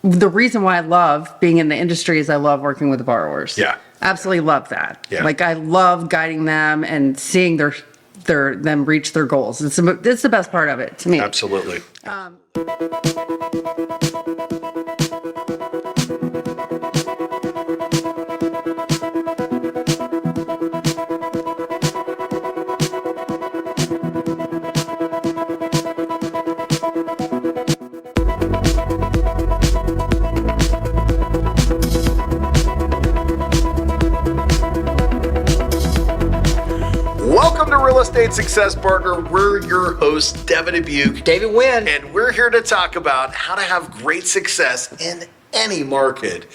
the reason why I love being in the industry is I love working with the borrowers. Yeah. Absolutely love that. Yeah. Like I love guiding them and seeing them reach their goals. It's the best part of it to me. Absolutely. Welcome to Real Estate Success Partner. We're your hosts, Devin and Dubuc. David Nguyen. And we're here to talk about how to have great success in any market.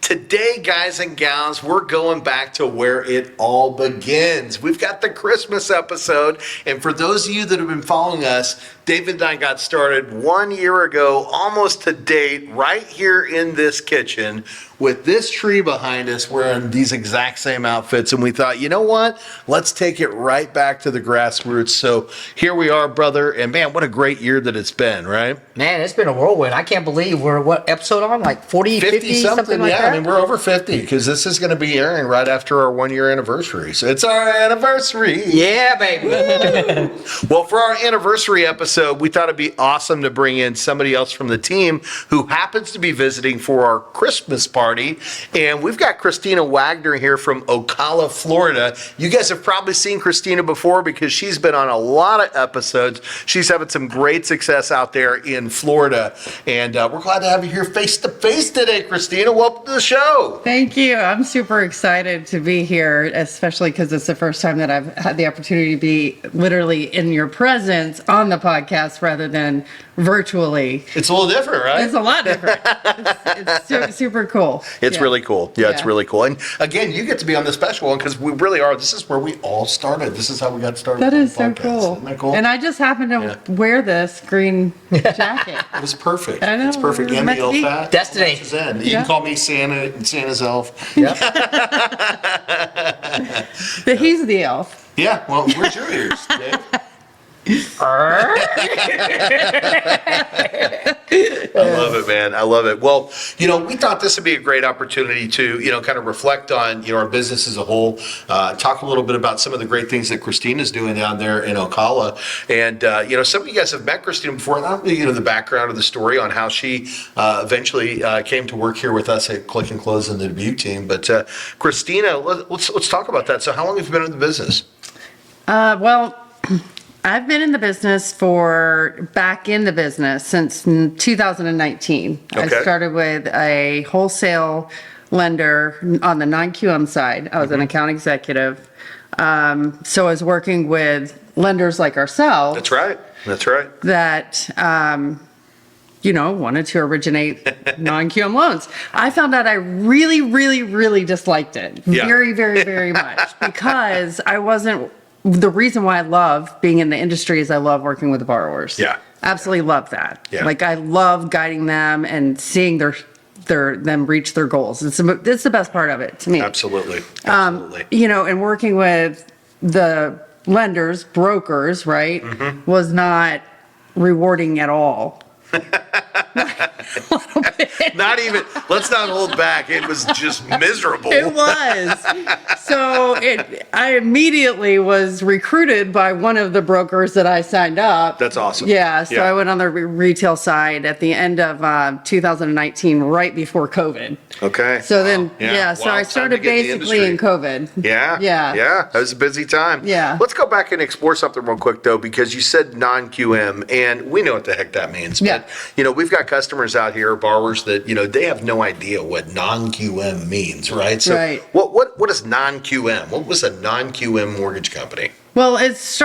Today, guys and gals, we're going back to where it all begins. We've got the Christmas episode. And for those of you that have been following us, David and I got started 1 year ago, almost to date, right here in this kitchen with this tree behind us wearing these exact same outfits. And we thought, you know what? Let's take it right back to the grassroots. So here we are, brother. And man, what a great year that it's been, right? Man, it's been a whirlwind. I can't believe we're what episode on? Like 40, 50 something like yeah, that? I mean, we're over 50 because this is going to be airing right after our 1 year anniversary. So it's our anniversary. Yeah, baby. Well, for our anniversary episode, we thought it'd be awesome to bring in somebody else from the team who happens to be visiting for our Christmas party. And we've got Christina Waggoner here from Ocala, Florida. You guys have probably seen Christina before because she's been on a lot of episodes. She's having some great success out there in Florida. And we're glad to have you here face to face today, Christina. Welcome to the show. Thank you. I'm super excited to be here, especially because it's the first time that I've had the opportunity to be literally in your presence on the podcast rather than virtually. It's a little different, right? It's a lot different. It's super cool. It's Yeah. really cool. Yeah, it's Yeah. really cool. And again, you get to be on the special one because we really are. This is where we all started. This is how we got started. That on is the so podcast. cool. Isn't that cool? And I just happened to wear this green jacket. It was perfect. I know, It's perfect. it was And meant the to elf be. hat. Destiny. Is in. You Yeah. can call me Santa and Santa's elf. Yep. But he's the elf. Yeah, well, where's your ears, Dave? I love it, man. I love it. Well, we thought this would be a great opportunity to, kind of reflect on, our business as a whole, talk a little bit about some of the great things that Christina's doing down there in Ocala. And, some of you guys have met Christina before. And I don't know, the background of the story on how she eventually came to work here with us at Click and Close and the Dubuc team. But Christina, let's talk about that. So how long have you been in the business? Well, I've been in the business since 2019. Okay. I started with a wholesale lender on the non-QM side. I was an account executive. So I was working with lenders like ourselves. That's right. That, wanted to originate non-QM loans. I found out I really, really, really disliked it. Yeah. Very, very, very much because the reason why I love being in the industry is I love working with the borrowers. Yeah. Absolutely love that. Yeah. Like I love guiding them and seeing them reach their goals. It's the best part of it to me. Absolutely. And working with the lenders, brokers, right, was not rewarding at all. Not even, let's not hold back. It was just miserable. It was. So I immediately was recruited by one of the brokers that I signed up. That's awesome. Yeah. So I went on the retail side at the end of 2019, right before COVID. Okay. So then, Wow. so I Time to started get in the basically in industry. COVID. Yeah. Yeah. Yeah. That was a busy time. Yeah. Let's go back and explore something real quick, though, because you said non-QM, and we know what the heck that means. Yeah. But, we've got customers out here, borrowers that, they have no idea what non-QM means, right? So Right. What is non-QM? What was a non-QM mortgage company? Well, it's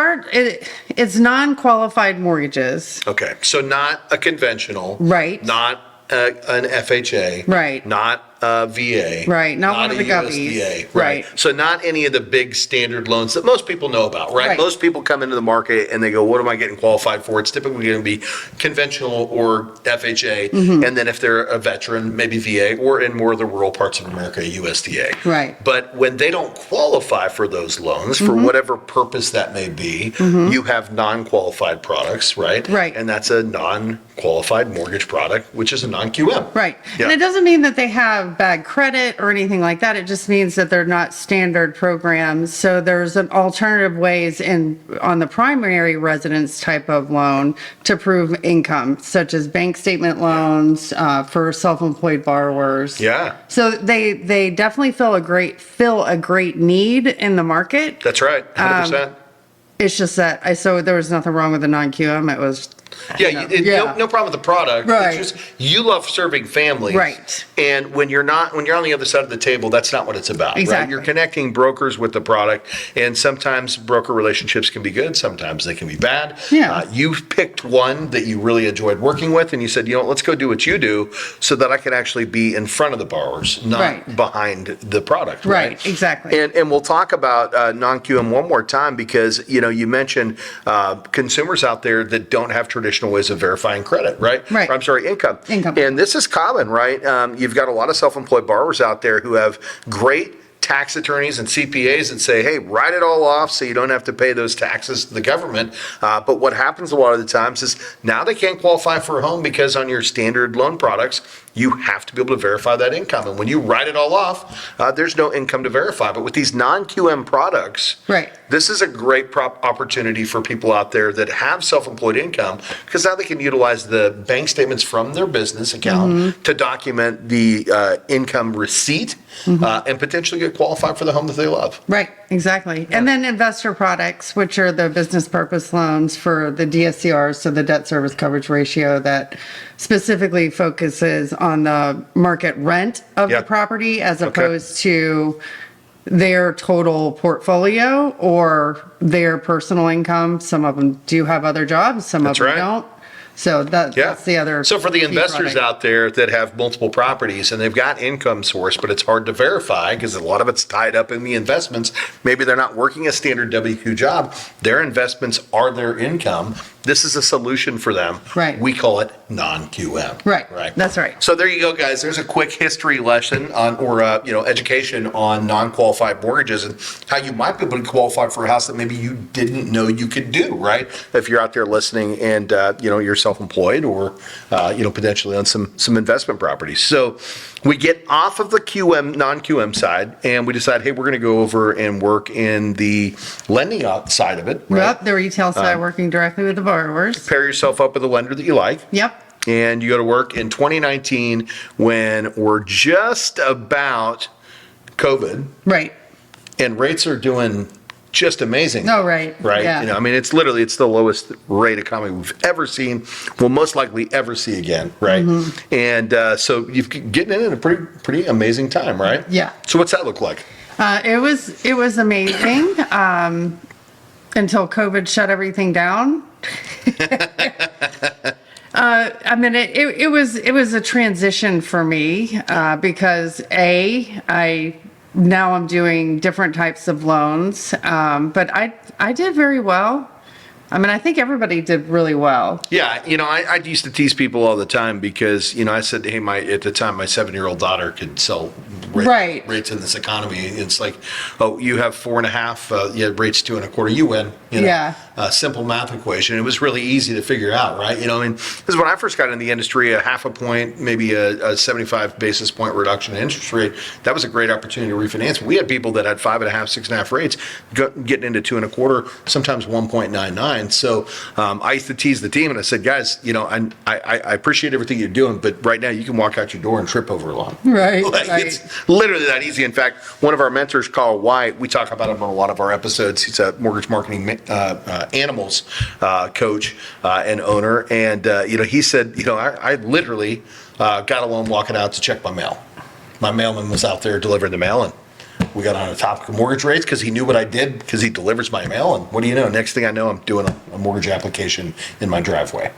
non-qualified mortgages. Okay. So not a conventional. Right. Not an FHA. Right. Not VA. Right, not one a of the guppies. USDA, Right. So not any of the big standard loans that most people know about, right? Right. Most people come into the market and they go, what am I getting qualified for? It's typically going to be conventional or FHA. Mm-hmm. And then if they're a veteran, maybe VA, or in more of the rural parts of America, USDA. Right. But when they don't qualify for those loans, for Mm-hmm. whatever purpose that may be, you have non-qualified products, right? Right. And that's a non-qualified mortgage product, which is a non-QM. Right. Yeah. And it doesn't mean that they have bad credit or anything like that. It just means that they're not standard programs. So there's an alternative ways on the primary residence type of loan to prove income, such as bank statement loans for self-employed borrowers. Yeah. So they definitely fill a great need in the market. That's right, 100%. It's just that so there was nothing wrong with the non-QM. It was No problem with the product. Right. It's just you love serving families. Right. And when you're on the other side of the table, that's not what it's about. Right? Exactly. You're connecting brokers with the product, and sometimes broker relationships can be good, sometimes they can be bad. Yeah. You've picked one that you really enjoyed working with, and you said, let's go do what you do so that I can actually be in front of the borrowers, not Right. behind the product. Right, exactly. And we'll talk about non-QM one more time because, you mentioned consumers out there that don't have traditional ways of verifying credit, right? Right. Or, I'm sorry, income. Income. And this is common, right? You've got a lot of self-employed borrowers out there who have great tax attorneys and CPAs that say, hey, write it all off so you don't have to pay those taxes to the government. But what happens a lot of the times is now they can't qualify for a home because on your standard loan products, you have to be able to verify that income. And when you write it all off, there's no income to verify. But with these non-QM products, Right. this is a great opportunity for people out there that have self-employed income because now they can utilize the bank statements from their business account to document the income receipt and potentially get qualified for the home that they love. Right, exactly. And then investor products, which are the business purpose loans for the DSCRs, so the debt service coverage ratio that specifically focuses on the market rent of Yeah. the property as opposed to their total portfolio or their personal income. Some of them do have other jobs, some That's of them right. don't. So that's the other. So for the key investors product. out there that have multiple properties and they've got income source, but it's hard to verify because a lot of it's tied up in the investments. Maybe they're not working a standard W-2 job. Their investments are their income. This is a solution for them. Right. We call it non-QM. Right. That's right. So there you go, guys. There's a quick history lesson on, or education on non-qualified mortgages and how you might be able to qualify for a house that maybe you didn't know you could do. Right. If you're out there listening and you're self-employed or potentially on some investment properties. So we get off of the non-QM side and we decide, hey, we're going to go over and work in the lending side of it. Right? Yep, the retail side working directly with the borrowers. Pair yourself up with a lender that you like. Yep. And you go to work in 2019 when we're just about COVID Right. and rates are doing just amazing. Oh, right. Right? Yeah. It's the lowest rate economy we've ever seen, will most likely ever see again, right? Mm-hmm. And so you're getting in at a pretty amazing time, right? Yeah. So what's that look like? It was amazing until COVID shut everything down. It was a transition for me because now I'm doing different types of loans, but I did very well. I think everybody did really well. Yeah, I used to tease people all the time because, I said, hey, at the time, my 7-year-old daughter could sell rates in this economy. It's like, oh, you have 4.5, rates 2.25, you win. Yeah. Simple math equation. It was really easy to figure out, right? Because when I first got in the industry, a 0.5 point, maybe a 75 basis point reduction in interest rate, that was a great opportunity to refinance. We had people that had 5.5, 6.5 rates getting into 2.25, sometimes 1.99. So I used to tease the team and I said, guys, I appreciate everything you're doing, but right now you can walk out your door and trip over a lawn. Right. It's literally that easy. In fact, one of our mentors, Carl White, we talk about him on a lot of our episodes. He's a mortgage marketing animals coach and owner. And, he said, I literally got a loan walking out to check my mail. My mailman was out there delivering the mail and we got on a topic of mortgage rates because he knew what I did because he delivers my mail. And what do you know? Next thing I know, I'm doing a mortgage application in my driveway.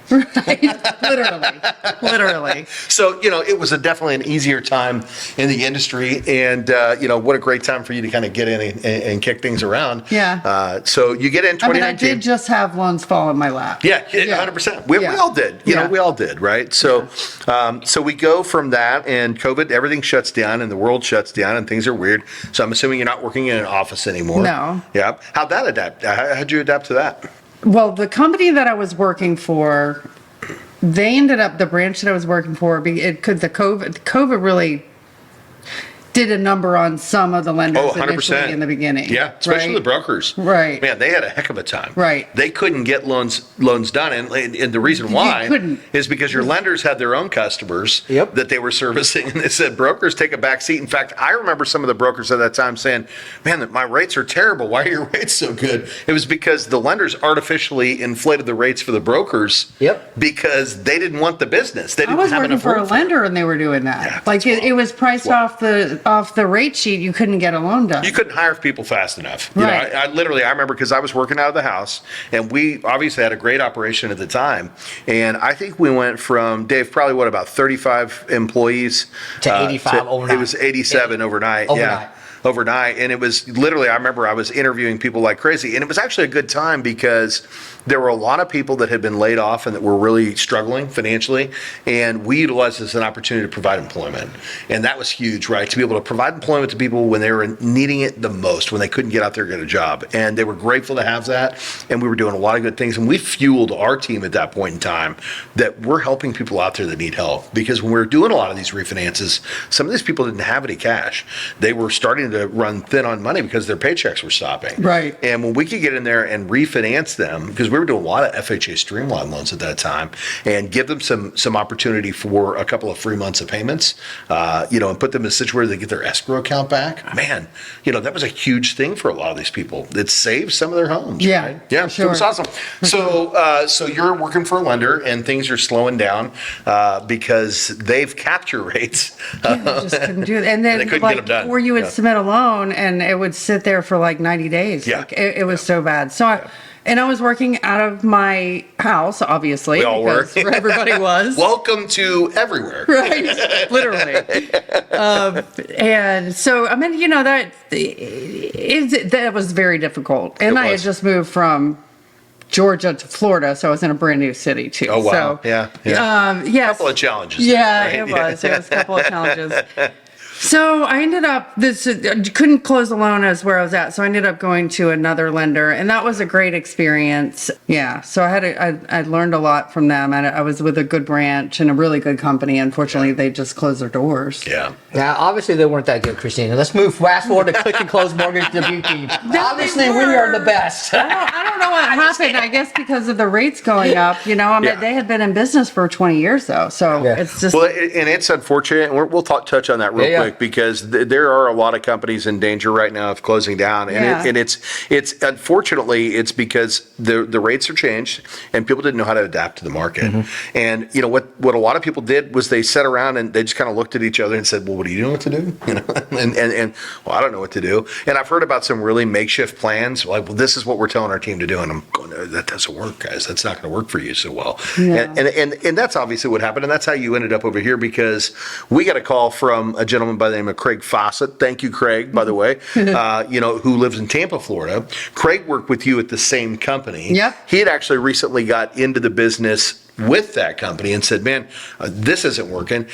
Literally. So, it was definitely an easier time in the industry, and, what a great time for you to kind of get in and kick things around. Yeah. So you get in 2019. I did just have loans fall in my lap. Yeah, 100%. We all did. We all did, right? So, so we go from that, and COVID, everything shuts down, and the world shuts down, and things are weird. So I'm assuming you're not working in an office anymore. No. Yeah. How'd that adapt? How'd you adapt to that? Well, the company that I was working for, they ended up, the branch that I was working for, COVID really did a number on some of the lenders initially in the beginning. Yeah, especially right? the brokers. Right. Man, they had a heck of a time. Right. They couldn't get loans done, and the reason why is because your lenders had their own customers that they were servicing, and they said brokers take a back seat. In fact, I remember some of the brokers at that time saying, "Man, my rates are terrible. Why are your rates so good?" It was because the lenders artificially inflated the rates for the brokers. Because they didn't want the business. They didn't have enough. I was working for a lender, and they were doing that. Yeah, like it was priced off the rate sheet. You couldn't get a loan done. You couldn't hire people fast enough. Right. I remember because I was working out of the house, and we obviously had a great operation at the time. And I think we went from, Dave, probably about 35 employees to 85 overnight. It was 87 overnight. Overnight. Overnight. And it was literally, I remember I was interviewing people like crazy. And it was actually a good time because there were a lot of people that had been laid off and that were really struggling financially. And we utilized this as an opportunity to provide employment. And that was huge, right? To be able to provide employment to people when they were needing it the most, when they couldn't get out there and get a job. And they were grateful to have that. And we were doing a lot of good things. And we fueled our team at that point in time that we're helping people out there that need help. Because when we were doing a lot of these refinances, some of these people didn't have any cash. They were starting to run thin on money because their paychecks were stopping. Right. And when we could get in there and refinance them, because we were doing a lot of FHA streamline loans at that time, and give them some opportunity for a couple of free months of payments, and put them in a situation where they get their escrow account back. Man, that was a huge thing for a lot of these people. It saved some of their homes. Yeah, right? Yeah, sure. It was awesome. So you're working for a lender, and things are slowing down because they've capped your rates. Just couldn't do it. And then they couldn't get them done. Or you would submit a loan, and it would sit there for like 90 days. Yeah. Like, it was so bad. So I was working out of my house, obviously. We all were. Everybody was. Welcome to everywhere. Right, literally. And so, that was very difficult. And I had just moved from Georgia to Florida, so I was in a brand new city too. Oh, wow. So, Yeah. yes. A couple of challenges. Yeah, right? it was. It was a couple of challenges. So I ended up, couldn't close the loan as where I was at. So I ended up going to another lender, and that was a great experience. Yeah. So I learned a lot from them. I was with a good branch and a really good company. Unfortunately, they just closed their doors. Yeah. Now, obviously, they weren't that good, Christina. Let's move fast forward to Click and Close Mortgage Dubuc. Obviously, we are the best. I don't know what happened. I guess because of the rates going up, they had been in business for 20 years though. So it's just. Well, and it's unfortunate, and we'll touch on that real quick, because there are a lot of companies in danger right now of closing down. And it's unfortunately, it's because the rates are changed and people didn't know how to adapt to the market. Mm-hmm. And what a lot of people did was they sat around and they just kind of looked at each other and said, well, what do you know what to do? And well, I don't know what to do. And I've heard about some really makeshift plans, like, well, this is what we're telling our team to do. And I'm going, that doesn't work, guys. That's not going to work for you so well. Yeah. And that's obviously what happened. And that's how you ended up over here, because we got a call from a gentleman by the name of Craig Fawcett. Thank you, Craig, by the way, who lives in Tampa, Florida. Craig worked with you at the same company. Yep. He had actually recently got into the business with that company and said, man, this isn't working.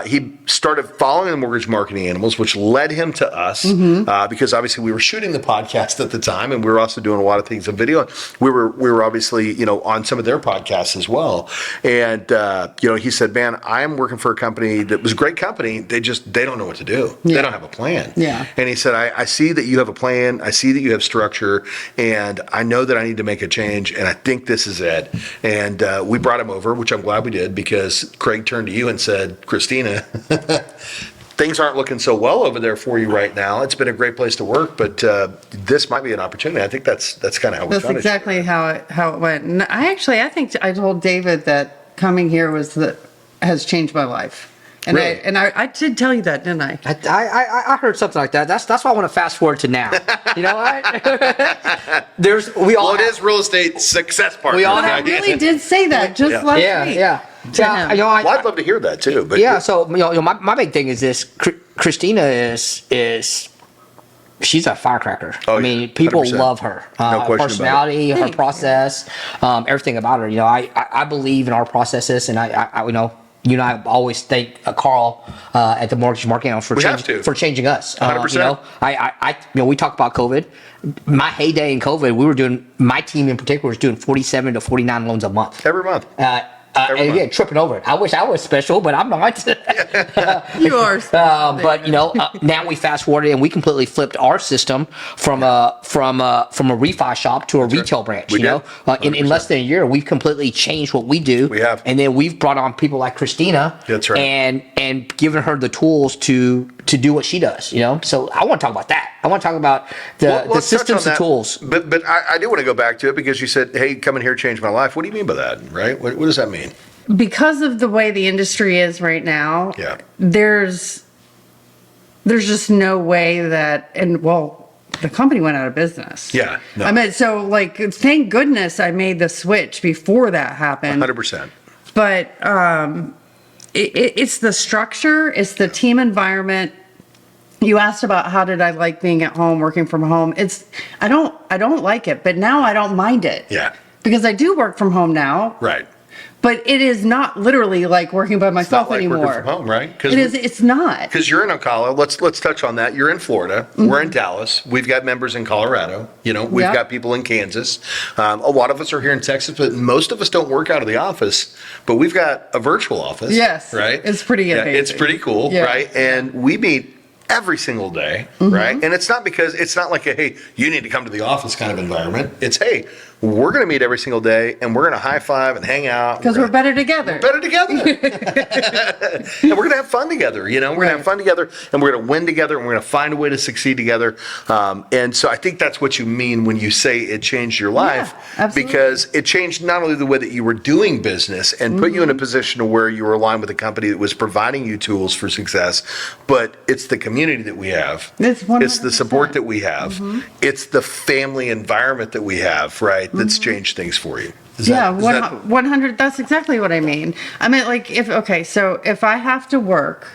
He started following the mortgage marketing animals, which led him to us, because obviously we were shooting the podcast at the time, and we were also doing a lot of things on video. We were obviously, on some of their podcasts as well. And, he said, man, I'm working for a company that was a great company. They don't know what to do. Yeah. They don't have a plan. Yeah. And he said, I see that you have a plan. I see that you have structure, and I know that I need to make a change. And I think this is it. And we brought him over, which I'm glad we did, because Craig turned to you and said, Christina, things aren't looking so well over there for you right now. It's been a great place to work, but this might be an opportunity. I think that's kind of how we found it. That's exactly how it went. And I think I told David that coming here has changed my life. And Really? I did tell you that, didn't I? I heard something like that. That's why I want to fast forward to now. You know, we all Well, it is real estate success partners. We all But I have- really did say that just Yeah. last yeah, week. yeah. to Yeah, him. you know, Well, I'd love to hear that too. But yeah. So my big thing is this: Christina is she's a firecracker. Oh, I mean, yeah, people 100%. love her. No Her question about it. personality, her process, everything about her. You know, I believe in our processes, and I you know. You and I always thank Carl at the mortgage marketing house We have to. for changing us. 100%. You know, we talk about COVID. My heyday in COVID, we were doing. My team in particular was doing 47 to 49 loans a month. every month. And month. again, tripping over it. I wish I was special, but I'm not. You are. But you know, now we fast forwarded and we completely flipped our system from a refi shop to a retail branch. We you know, did. in less than a year, we've completely changed what we do. We have. and then we've brought on people like Christina. That's right. And given her the tools to do what she does. You know, so I want to talk about that. I want to talk about the Let's touch systems on and that. tools. But I do want to go back to it because you said, hey, coming here changed my life. What do you mean by that, right? What does that mean? Because of the way the industry is right now, Yeah. there's just no way that, and well, the company went out of business. Yeah, no. I mean, so like, thank goodness I made the switch before that happened. 100%. But it's the structure, it's the team environment. You asked about how did I like being at home, working from home. I don't like it, but now I don't mind it. Yeah. Because I do work from home now. Right. But it is not literally like working by It's myself not like anymore. working from home, right? It's not. Because you're in Ocala. Let's touch on that. You're in Florida. We're in Dallas. We've got members in Colorado. You know, we've Yeah. got people in Kansas. A lot of us are here in Texas, but most of us don't work out of the office. But we've got a virtual office. Yes. Right. It's pretty It's amazing. pretty cool, Yeah. right? And we meet every single day, right? And it's not because it's not like a hey, you need to come to the office kind of environment. It's hey, we're going to meet every single day, and we're going to high five and hang out. Because we're better together. Better together. And we're going to have fun together, you know? We're going to have fun together, and we're going to win together, and we're going to find a way to succeed together. And so I think that's what you mean when you say it changed your life. absolutely. Because it changed not only the way that you were doing business and put you in a position to where you were aligned with a company that was providing you tools for success, but it's the community that we have. It's It's the 100%. support that we have. It's the family environment that we have, right? That's changed things for you. Is Yeah, that- is that- 100, that's exactly what I mean. I mean, like, so if I have to work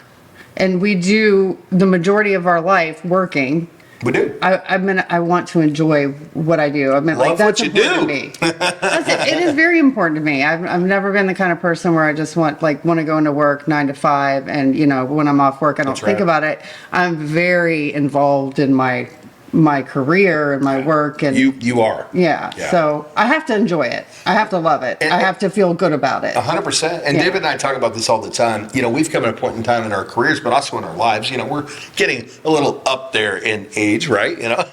and we do the majority of our life working, we do. I want to enjoy what I do. I mean, like, Love that's what you important do. to me. It is very important to me. I've never been the kind of person where I just want to go into work 9 to 5 and, you know, when I'm off work, I don't That's think right. about it. I'm very involved in my career and my work and You are. yeah. So I have to enjoy it. I have to love it. And- I have to feel good about it. 100%. And Yeah. David and I talk about this all the time. You know, we've come at a point in time in our careers, but also in our lives. You know, we're getting a little up there in age, right? You know,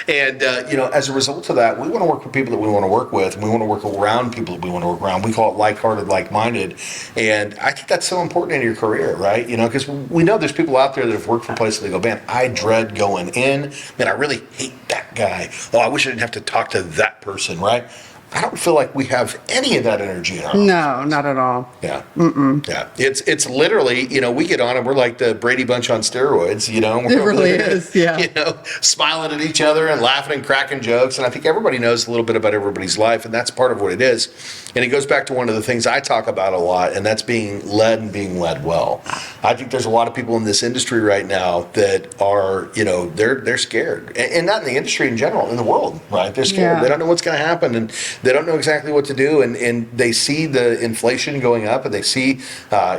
and you know, as a result of that, we want to work with people that we want to work with, and we want to work around people that we want to work around. We call it like-hearted, like-minded, and I think that's so important in your career, right? You know, because we know there's people out there that have worked for places. They go, man, I dread going in. Man, I really hate that guy. Oh, I wish I didn't have to talk to that person, right? I don't feel like we have any of that energy in our lives. No, not at all. Yeah. Yeah. It's literally, you know, we get on and we're like the Brady Bunch on steroids, you know. We're It really is, yeah. You know, smiling at each other and laughing and cracking jokes. And I think everybody knows a little bit about everybody's life, and that's part of what it is. And it goes back to one of the things I talk about a lot, and that's being led and being led well. I think there's a lot of people in this industry right now that are, you know, they're scared. And not in the industry in general, in the world, right? They're scared. Yeah. They don't know what's going to happen, and they don't know exactly what to do, and they see the inflation going up, and they see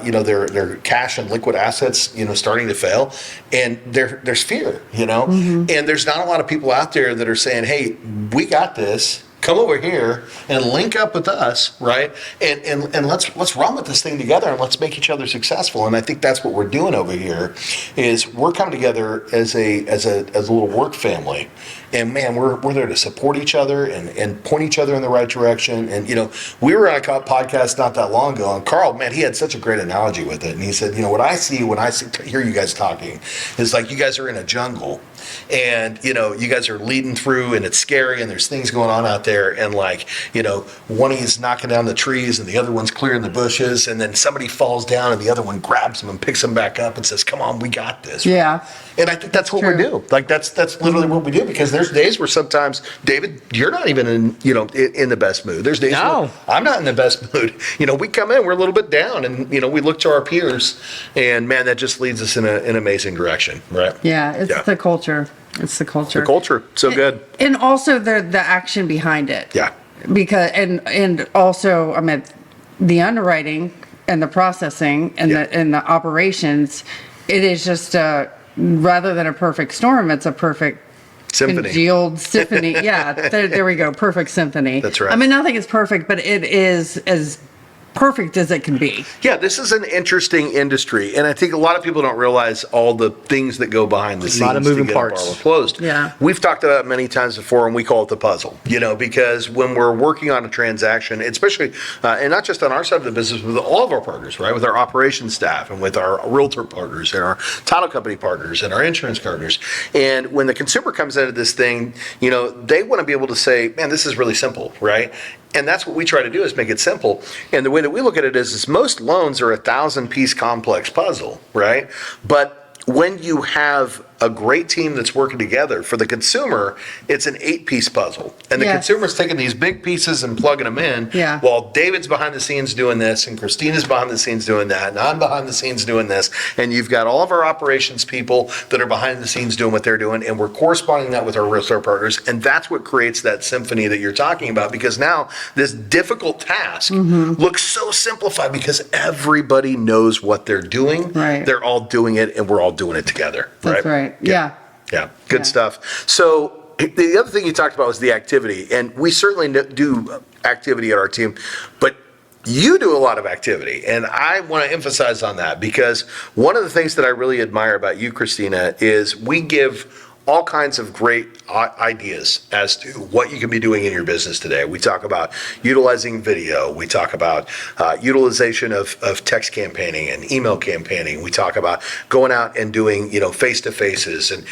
you know, their cash and liquid assets, you know, starting to fail, and there's fear, you know, and there's not a lot of people out there that are saying, hey, we got this. Come over here and link up with us, right? And let's run with this thing together, and let's make each other successful. And I think that's what we're doing over here. Is we're coming together as a little work family, and man, we're there to support each other and point each other in the right direction. And you know, we were on a podcast not that long ago, and Carl, man, he had such a great analogy with it. And he said, you know, what I see when I hear you guys talking is like you guys are in a jungle, and you know, you guys are leading through, and it's scary, and there's things going on out there. there and like, one is knocking down the trees and the other one's clearing the bushes, and then somebody falls down and the other one grabs them and picks them back up and says, come on, we got this. Yeah. And I think that's what we do. Like that's literally what we do, because there's days where sometimes, David, you're not even in the best mood. There's days where I'm not in the best mood. We come in, we're a little bit down, and we look to our peers, and man, that just leads us in an amazing direction, right? Yeah, it's the culture. It's the culture. The culture, so good. And also the action behind it. Yeah. Because and also, I mean, the underwriting and the processing and the operations, it is just rather than a perfect storm, it's a perfect symphony. Congealed symphony. Yeah, there we go. Perfect symphony. That's right. I mean, nothing is perfect, but it is as perfect as it can be. Yeah, this is an interesting industry, and I think a lot of people don't realize all the things that go behind the scenes. A lot of moving to get parts. A borrower closed. Yeah. We've talked about it many times before, and we call it the puzzle. Because when we're working on a transaction, especially, and not just on our side of the business, with all of our partners, right, with our operations staff and with our realtor partners and our title company partners and our insurance partners, and when the consumer comes into this thing, they want to be able to say, man, this is really simple, right? And that's what we try to do, is make it simple. And the way that we look at it is most loans are a 1,000-piece complex puzzle, right? But when you have a great team that's working together, for the consumer, it's an 8-piece puzzle. And the consumer's taking these big pieces and plugging them in, while David's behind the scenes doing this, and Christina's behind the scenes doing that, and I'm behind the scenes doing this. And you've got all of our operations people that are behind the scenes doing what they're doing, and we're corresponding that with our realtor partners. And that's what creates that symphony that you're talking about, because now this difficult task looks so simplified because everybody knows what they're doing. Right. They're all doing it, and we're all doing it together. That's right. Yeah. Yeah, good stuff. So the other thing you talked about was the activity, and we certainly do activity at our team, but you do a lot of activity, and I want to emphasize on that, because one of the things that I really admire about you, Christina, is we give all kinds of great ideas as to what you can be doing in your business today. We talk about utilizing video. We talk about utilization of text campaigning and email campaigning. We talk about going out and doing, face-to-faces, and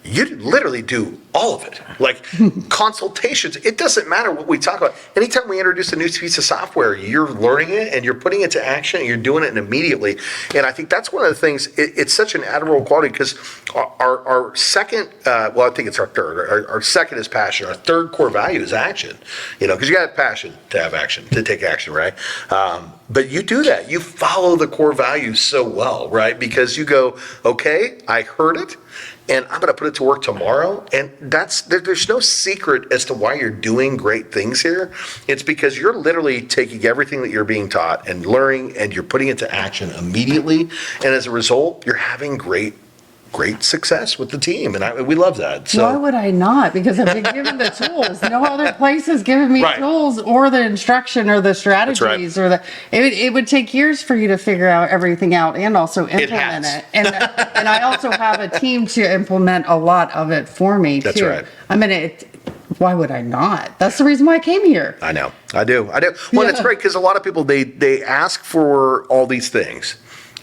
you literally do all of it. Like consultations, it doesn't matter what we talk about. Anytime we introduce a new piece of software, you're learning it and you're putting it to action and you're doing it immediately. And I think that's one of the things, it's such an admirable quality, because our second, well, I think it's our third. Our second is passion. Our third core value is action. Because you got to have passion to have action, to take action, right? But you do that. You follow the core values so well, right? Because you go, okay, I heard it, and I'm going to put it to work tomorrow. And there's no secret as to why you're doing great things here. It's because you're literally taking everything that you're being taught and learning, and you're putting it to action immediately. And as a result, you're having great success with the team, and we love that. So why would I not? Because I've been given the tools. No other place has given me tools or the instruction or the strategies or it would take years for you to figure out everything out and also implement it. And I also have a team to implement a lot of it for me too. That's right. I mean, why would I not? That's the reason why I came here. I know. I do. Well, it's great because a lot of people, they ask for all these things,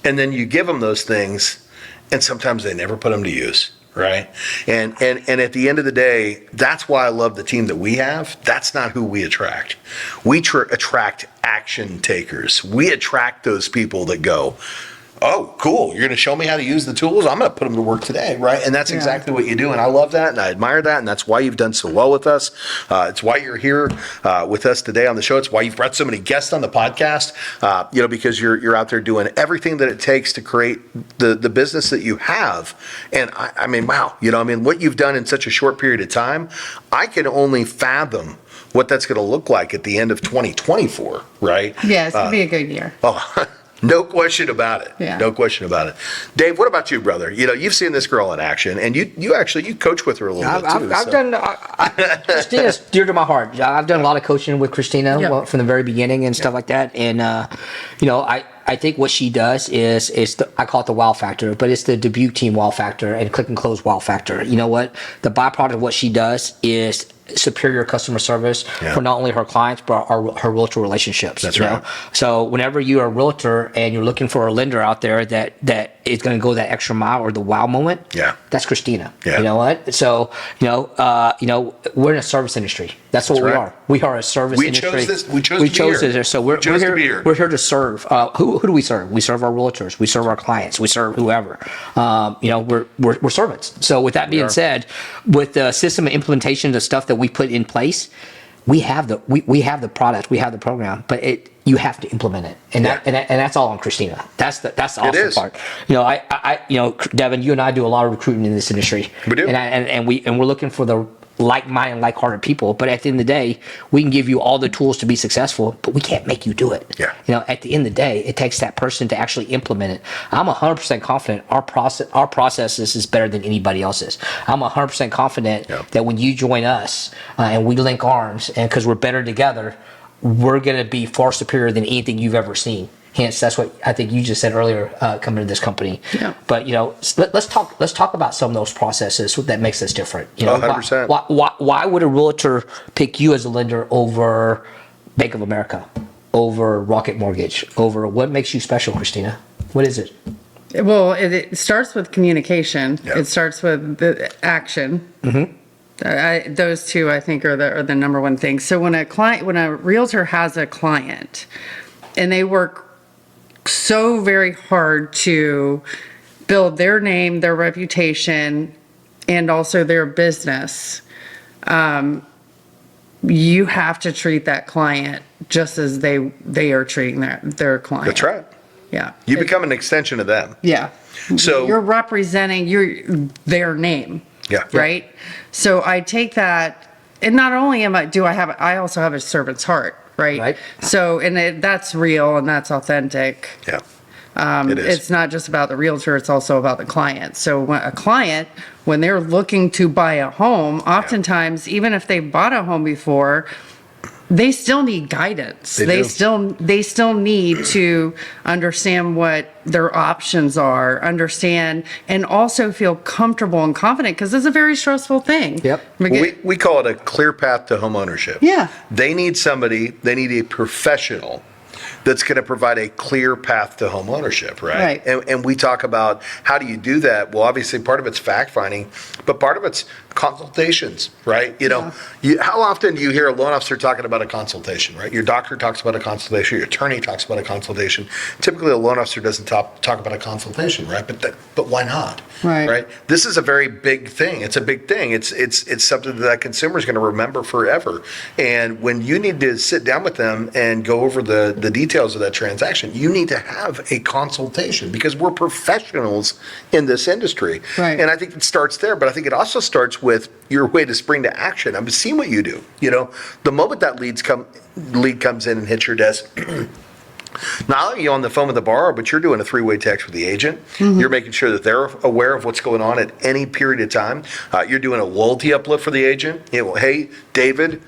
and then you give them those things, and sometimes they never put them to use, right? And at the end of the day, that's why I love the team that we have. That's not who we attract. We attract action takers. We attract those people that go, oh, cool, you're going to show me how to use the tools? I'm going to put them to work today, right? And that's exactly what you do, and I love that, and I admire that, and that's why you've done so well with us. It's why you're here with us today on the show. It's why you've brought so many guests on the podcast, because you're out there doing everything that it takes to create the business that you have. And I mean, wow, what you've done in such a short period of time, I can only fathom what that's going to look like at the end of 2024, right? Yeah, it's going to be a good year. Oh, no question about it. Yeah. No question about it. Dave, what about you, brother? You've seen this girl in action, and you actually coach with her a little bit too. I've done. Christina's dear to my heart. I've done a lot of coaching with Christina from the very beginning and stuff like that. And I think what she does is I call it the wow factor, but it's the Dubuc team wow factor and click and close wow factor. You know what? The byproduct of what she does is superior customer service for not only her clients but her realtor relationships. That's you right. know? So whenever you're a realtor and you're looking for a lender out there that is going to go that extra mile or the wow moment, that's Christina. Yeah. You know what? So we're in a service industry. That's what we right. are. We are a service industry. We chose this. So we're chose to here. be here. We're here to serve. Who do we serve? We serve our realtors. We serve our clients. We serve whoever. We're servants. So with that being said, with the system and implementation, the stuff that we put in place, we have the product, we have the program, but you have to implement it, and that's all on Christina. That's the awesome part. Devin, you and I do a lot of recruiting in this industry. We do, and we're looking for the like-minded, like-hearted people. But at the end of the day, we can give you all the tools to be successful, but we can't make you do it. Yeah. At the end of the day, it takes that person to actually implement it. I'm 100% confident our processes is better than anybody else's. I'm 100% confident that when you join us and we link arms, and because we're better together, we're going to be far superior than anything you've ever seen. Hence, that's what I think you just said earlier, coming to this company. Yeah. But let's talk about some of those processes that makes us different. 100%. Why would a realtor pick you as a lender over Bank of America, over Rocket Mortgage, over what makes you special, Christina? What is it? Well, it starts with communication. Yeah. It starts with the action. Mm-hmm. Those two, I think, are the number one thing. So when a realtor has a client, and they work so very hard to build their name, their reputation, and also their business, you have to treat that client just as they are treating their client. That's right. Yeah. You become an extension of them. Yeah. So you're representing their name. Yeah. Right. So I take that, and not only I also have a servant's heart. Right. So, and that's real and that's authentic. Yeah. It is. It's not just about the realtor, it's also about the client. So when a client, when they're looking to buy a home, oftentimes, even if they bought a home before, they still need guidance. They still need to understand what their options are, understand, and also feel comfortable and confident, because it's a very stressful thing. Yep. We call it a clear path to homeownership. Yeah. They need a professional that's going to provide a clear path to homeownership, right? And we talk about how do you do that? Well, obviously part of it's fact finding, but part of it's consultations, right? How often do you hear a loan officer talking about a consultation, right? Your doctor talks about a consultation, your attorney talks about a consultation. Typically a loan officer doesn't talk about a consultation, right? But why not? Right? This is a very big thing. It's a big thing. It's something that consumer is going to remember forever. And when you need to sit down with them and go over the details of that transaction, you need to have a consultation, because we're professionals in this industry. Right. And I think it starts there, but I think it also starts with your way to spring to action. I've seen what you do. The moment that lead comes in and hits your desk, not only are you on the phone with the borrower, but you're doing a three-way text with the agent. Mm-hmm. You're making sure that they're aware of what's going on at any period of time. You're doing a loyalty uplift for the agent. Hey, David,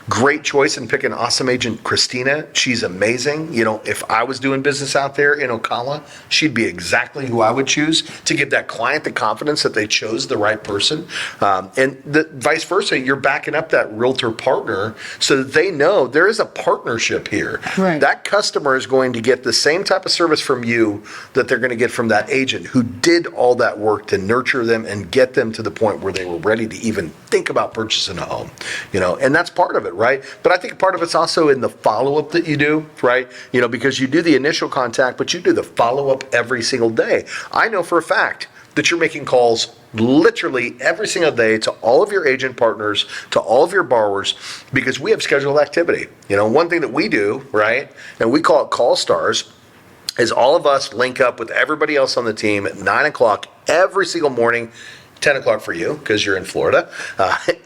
great choice in picking awesome agent Christina. She's amazing. If I was doing business out there in Ocala, she'd be exactly who I would choose, to give that client the confidence that they chose the right person. And vice versa, you're backing up that realtor partner so that they know there is a partnership here. Right. That customer is going to get the same type of service from you that they're going to get from that agent who did all that work to nurture them and get them to the point where they were ready to even think about purchasing a home. And that's part of it. Right. But I think part of it's also in the follow-up that you do, right? Because you do the initial contact, but you do the follow-up every single day. I know for a fact that you're making calls literally every single day to all of your agent partners, to all of your borrowers, because we have scheduled activity. One thing that we do, right, and we call it call stars, is all of us link up with everybody else on the team at 9 o'clock every single morning. 10 o'clock for you, because you're in Florida.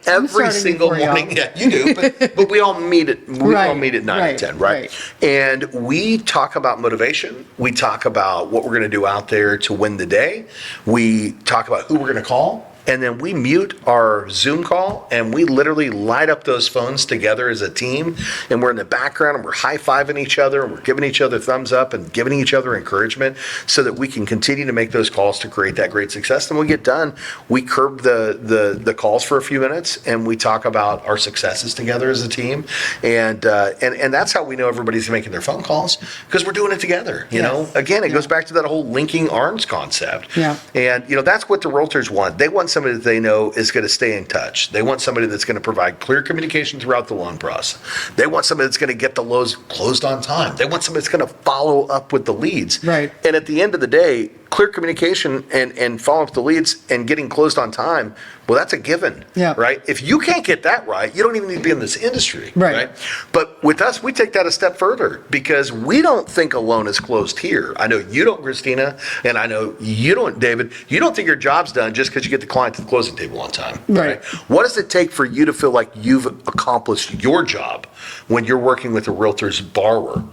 Every single morning. Yeah, you do. But we all meet at 9 and 10, right? And we talk about motivation. We talk about what we're going to do out there to win the day. We talk about who we're going to call. and then we mute our Zoom call, and we literally light up those phones together as a team, and we're in the background, and we're high-fiving each other, and we're giving each other thumbs up and giving each other encouragement so that we can continue to make those calls to create that great success. Then when we get done, we curb the calls for a few minutes, and we talk about our successes together as a team, and that's how we know everybody's making their phone calls, because we're doing it together. You know, again, it goes back to that whole linking arms concept. Yeah. And that's what the realtors want. They want somebody that they know is going to stay in touch. They want somebody that's going to provide clear communication throughout the loan process. They want somebody that's going to get the loans closed on time. They want somebody that's going to follow up with the leads. Right. And at the end of the day, clear communication and follow up the leads and getting closed on time, well, that's a given, Yeah. right? If you can't get that right, you don't even need to be in this industry, Right. But with us, we take that a step further, because we don't think a loan is closed here. I know you don't, Christina, and I know you don't, David. You don't think your job's done just because you get the client to the closing table on time, Right. What does it take for you to feel like you've accomplished your job when you're working with a realtor's borrower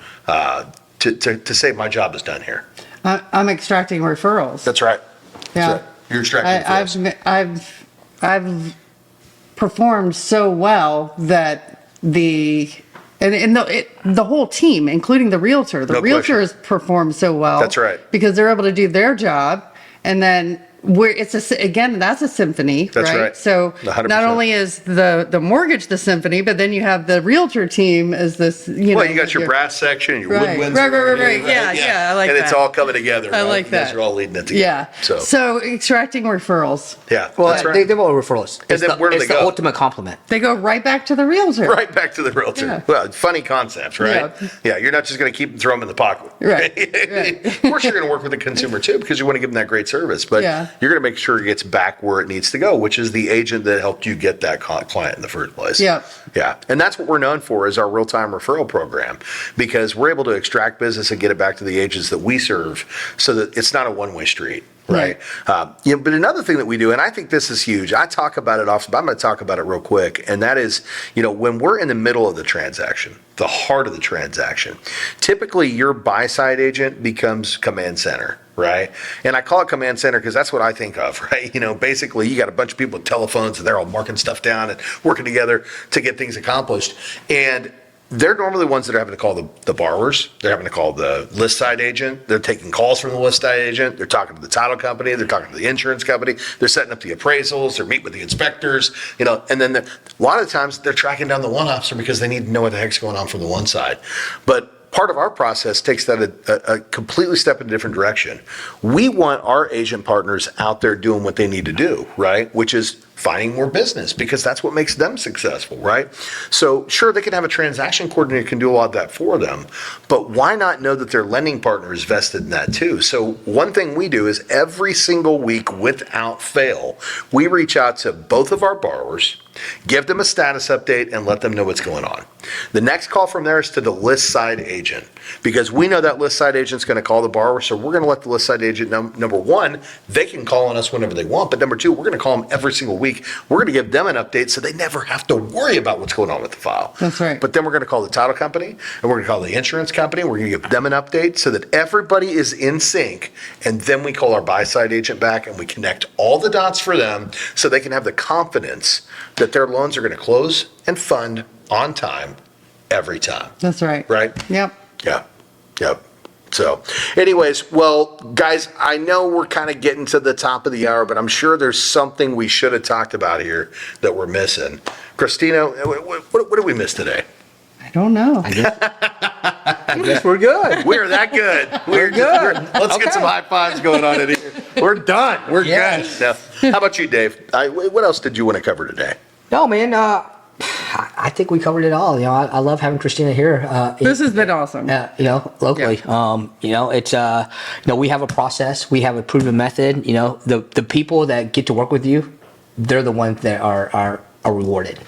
to say my job is done here? I'm extracting referrals. That's right. Yeah. So you're extracting referrals. I've performed so well that the whole team, including the realtor, No question. realtors perform so well. That's right. Because they're able to do their job, and then that's a symphony, That's right. So 100%. not only is the mortgage the symphony, but then you have the realtor team as this. Well, you got your brass section, your Right. woodwinds. Right. Yeah, I like and that. it's all coming together. I right? like You guys that. are all leading it together. Yeah. So extracting referrals. yeah, Well, that's right. they're all referrals. And then where do it's they the go? ultimate compliment. They go right back to the realtor. Right back to the realtor. Yeah. Well, funny concepts, right? Yeah. You're not just going to keep them, throw them in the pocket. Right, right. Of course, you're going to work with the consumer too, because you want to give them that great service. But Yeah. you're going to make sure it gets back where it needs to go, which is the agent that helped you get that client in the first place. Yeah. Yeah. And that's what we're known for, is our real-time referral program, because we're able to extract business and get it back to the agents that we serve, so that it's not a one-way street. Right. But another thing that we do, and I think this is huge, I talk about it often, but I'm going to talk about it real quick. And that is, when we're in the middle of the transaction, the heart of the transaction, typically your buy-side agent becomes command center. Right. And I call it command center because that's what I think of, right? Basically you got a bunch of people with telephones and they're all marking stuff down and working together to get things accomplished. And they're normally the ones that are having to call the borrowers. They're having to call the list side agent. They're taking calls from the list side agent. They're talking to the title company. They're talking to the insurance company. They're setting up the appraisals. They're meeting with the inspectors, and then a lot of times they're tracking down the loan officer because they need to know what the heck's going on from the one side. But part of our process takes that a completely step in a different direction. We want our agent partners out there doing what they need to do, right? Which is finding more business, because that's what makes them successful, right? So sure, they can have a transaction coordinator who can do a lot of that for them, but why not know that their lending partner is vested in that too? So one thing we do is every single week without fail, we reach out to both of our borrowers, give them a status update, and let them know what's going on. The next call from there is to the list side agent, because we know that list side agent's going to call the borrower. So we're going to let the list side agent know, number one, they can call on us whenever they want. But number two, we're going to call them every single week. We're going to give them an update so they never have to worry about what's going on with the file. That's right. But then we're going to call the title company, and we're going to call the insurance company. We're going to give them an update so that everybody is in sync. And then we call our buy side agent back and we connect all the dots for them so they can have the confidence that their loans are going to close and fund on time every time. That's right. Right? Yep. Yeah. Yep. So anyways, well, guys, I know we're kind of getting to the top of the hour, but I'm sure there's something we should have talked about here that we're missing. Christina, what did we miss today? I don't know. I guess we're good. We're that good. We're good. Let's get some high fives going on in here. We're done. We're Yes. good. Now, how about you, Dave? What else did you want to cover today? No, man. I think we covered it all. I love having Christina here. This has been awesome. Locally. It's we have a process. We have a proven method. The people that get to work with you, they're the ones that are rewarded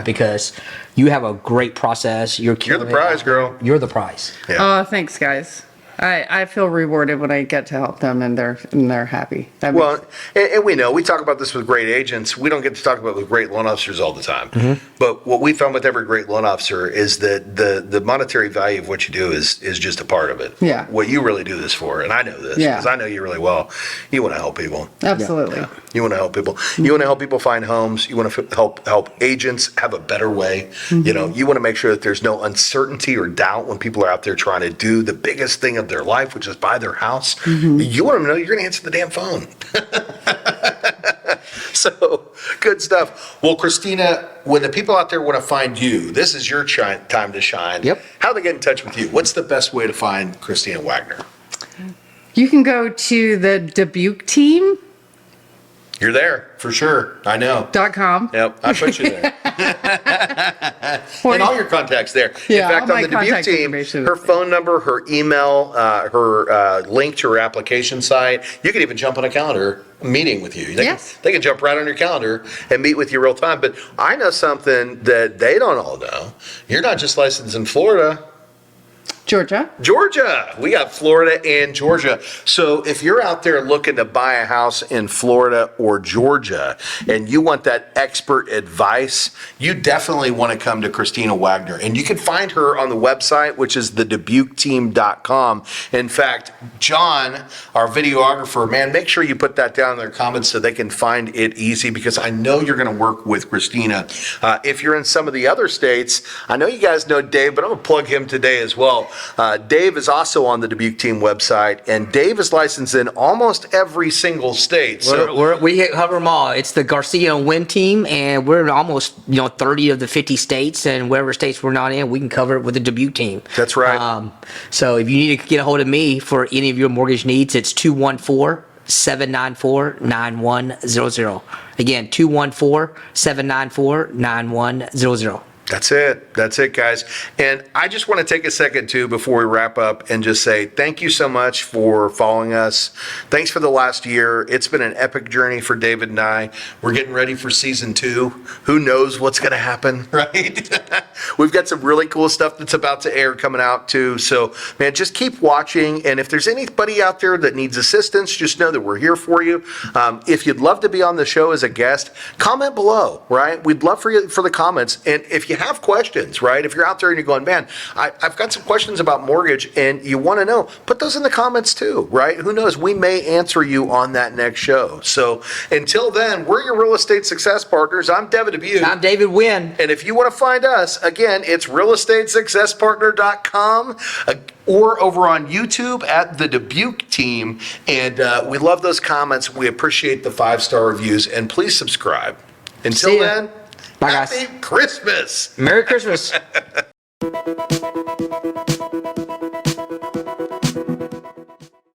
because you have a great process. You're the prize, girl. You're the prize. Yeah. Oh, thanks, guys. I feel rewarded when I get to help them and they're happy. Well, and we know, we talk about this with great agents. We don't get to talk about it with great loan officers all the time. But what we found with every great loan officer is that the monetary value of what you do is just a part of it. Yeah. What you really do this for, and I know this because I know you really well, you want to help people. Absolutely. You want to help people. You want to help people find homes. You want to help agents have a better way. You know, you want to make sure that there's no uncertainty or doubt when people are out there trying to do the biggest thing of their life, which is buy their house. You want them to know you're going to answer the damn phone. So, good stuff. Well, Christina, when the people out there want to find you, this is your time to shine. Yep. How do they get in touch with you? What's the best way to find Christina Waggoner? You can go to the Dubuc team. You're there, for sure. I know. .com. Yep, I put you there. And all your contacts there. Yeah, In fact, all my on the Dubuc contact team, information her is there. phone number, her email, her link to her application site, you can even jump on a calendar meeting with you. They can jump right on your calendar and meet with you real time. But I know something that they don't all know. You're not just licensed in Florida. Georgia. We got Florida and Georgia. So if you're out there looking to buy a house in Florida or Georgia and you want that expert advice, you definitely want to come to Christina Waggoner. And you can find her on the website, which is thedubucteam.com. In fact, John, our videographer, man, make sure you put that down in their comments so they can find it easy, because I know you're going to work with Christina. If you're in some of the other states, I know you guys know Dave, but I'm going to plug him today as well. Dave is also on the Dubuc team website, and Dave is licensed in almost every single state. So We cover them all. It's the Garcia and Nguyen team, and we're in almost 30 of the 50 states, and wherever states we're not in, we can cover it with the Dubuc team. That's right. So if you need to get a hold of me for any of your mortgage needs, it's 214-794-9100. Again, 214-794-9100. That's it, guys. And I just want to take a second, too, before we wrap up and just say thank you so much for following us. Thanks for the last year. It's been an epic journey for David and I. We're getting ready for season 2. Who knows what's going to happen, right? We've got some really cool stuff that's about to air coming out, too. So, man, just keep watching. And if there's anybody out there that needs assistance, just know that we're here for you. If you'd love to be on the show as a guest, comment below, right? We'd love for the comments. And if you have questions, right? If you're out there and you're going, man, I've got some questions about mortgage and you want to know, put those in the comments too, right? Who knows? We may answer you on that next show. So until then, we're your real estate success partners. I'm Devin Dubuc. I'm David Nguyen. And if you want to find us, again, it's realestatesuccesspartner.com or over on YouTube at the Dubuc team. And we love those comments. We appreciate the 5-star reviews, and please subscribe. Until See ya. then, Bye, guys. Happy Christmas. Merry Christmas.